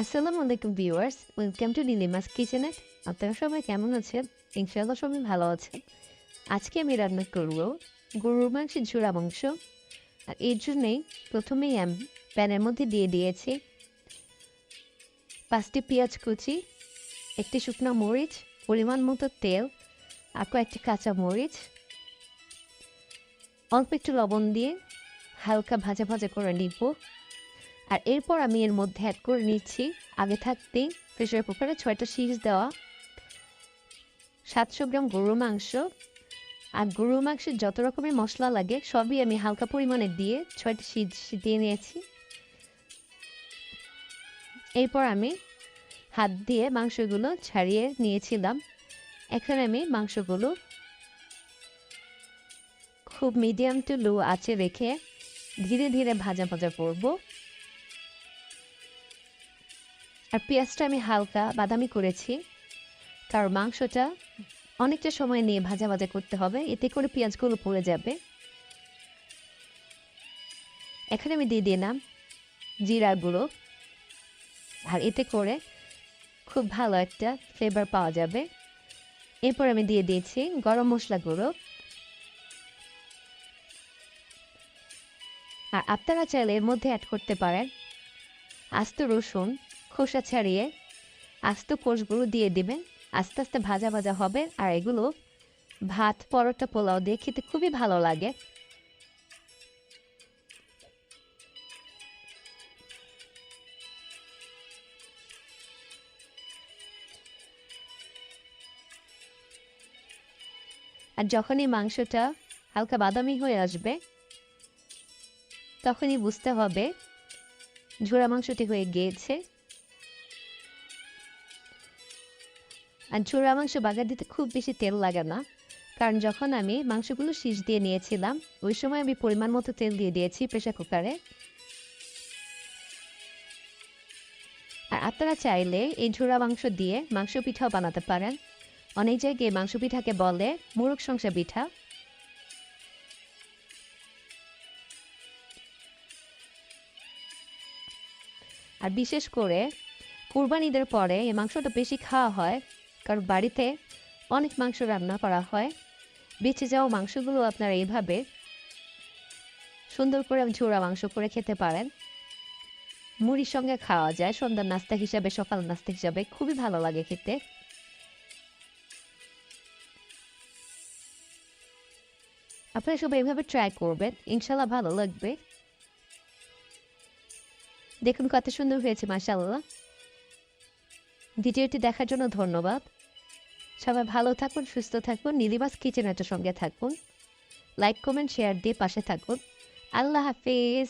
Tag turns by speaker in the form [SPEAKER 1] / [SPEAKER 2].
[SPEAKER 1] আসসালামু আলাইকুম viewers, welcome to নীলিমাস কিচেনে। আপনারা সবাই কেমন আছেন? ইনশাআল্লাহ সবাই ভালো আছেন। আজকে আমি রান্না করব গরুর মাংসের ঝুরা মাংস। আর এর জন্যেই প্রথমেই আমি প্যানের মধ্যে দিয়ে দিয়েছি 5টি পেঁয়াজ কুচি, একটি শুকনো মরিচ, পরিমাণ মতো তেল আর কয়েকটি কাঁচা মরিচ, অল্প একটু লবণ দিয়ে হালকা ভাজা ভাজা করে নিব। আর এরপর আমি এর মধ্যে অ্যাড করে নিচ্ছি আগে থাকতেই প্রেসার কুকারে 6টা সিজ দেওয়া 700 গ্রাম গরুর মাংস। আর গরুর মাংসের যত রকমের মশলা লাগে সবই আমি হালকা পরিমাণে দিয়ে 6টা সিজ দিয়ে নিয়েছি। এরপর আমি হাত দিয়ে মাংসগুলো ছাড়িয়ে নিয়েছিলাম। এখন আমি মাংসগুলো খুব মিডিয়াম টু লো আঁচে রেখে ধীরে ধীরে ভাজা ভাজা করব। আর পেঁয়াজটা আমি হালকা বাদামি করেছি, কারণ মাংসটা অনেকটা সময় নিয়ে ভাজা ভাজা করতে হবে, এতে করে পেঁয়াজগুলো পড়ে যাবে। এখানে আমি দিয়ে দিলাম জিরার গুঁড়ো, আর এতে করে খুব ভালো একটা ফ্লেভার পাওয়া যাবে। এরপর আমি দিয়ে দিয়েছি গরম মশলা গুঁড়ো। আর আপনারা চাইলে এর মধ্যে অ্যাড করতে পারেন আস্ত রসুন খোসা ছাড়িয়ে, আস্ত কোষগুলো দিয়ে দিবেন। আস্তে আস্তে ভাজা ভাজা হবে, আর এগুলো ভাত, পরোটা, পোলাও দিয়ে খেতে খুবই ভালো লাগে। আর যখনই মাংসটা হালকা বাদামি হয়ে আসবে তখনই বুঝতে হবে ঝোড়া মাংসটি হয়ে গিয়েছে। আর ঝোড়া মাংস বাগার দিতে খুব বেশি তেল লাগে না, কারণ যখন আমি মাংসগুলো শীষ দিয়ে নিয়েছিলাম ওই সময় আমি পরিমাণ মতো তেল দিয়ে দিয়েছি প্রেসার কুকারে। আর আপনারা চাইলে এই ঝোড়া মাংস দিয়ে মাংস পিঠাও বানাতে পারেন। অনেক জায়গায় মাংস পিঠাকে বলে মোরগ সংসা পিঠা। আর বিশেষ করে কুরবানিদের পরে এই মাংসটা বেশি খাওয়া হয়, কারণ বাড়িতে অনেক মাংস রান্না করা হয়। বেঁচে যাওয়া মাংসগুলো আপনারা এইভাবে সুন্দর করে ঝোড়া মাংস করে খেতে পারেন। মুড়ির সঙ্গে খাওয়া যায় সন্ধ্যার নাস্তা হিসাবে, সকাল নাস্তা হিসাবে খুবই ভালো লাগে খেতে। আপনারা সবাই এইভাবে ট্রাই করবেন, ইনশাল্লাহ ভালো লাগবে। দেখুন কত সুন্দর হয়েছে, মাশাআল্লাহ। ভিডিওটি দেখার জন্য ধন্যবাদ। সবাই ভালো থাকুন, সুস্থ থাকুন, নীলিমাস কিচেনের সঙ্গে থাকুন। লাইক, কমেন্ট, শেয়ার দিয়ে পাশে থাকুন। আল্লাহ হাফিজ।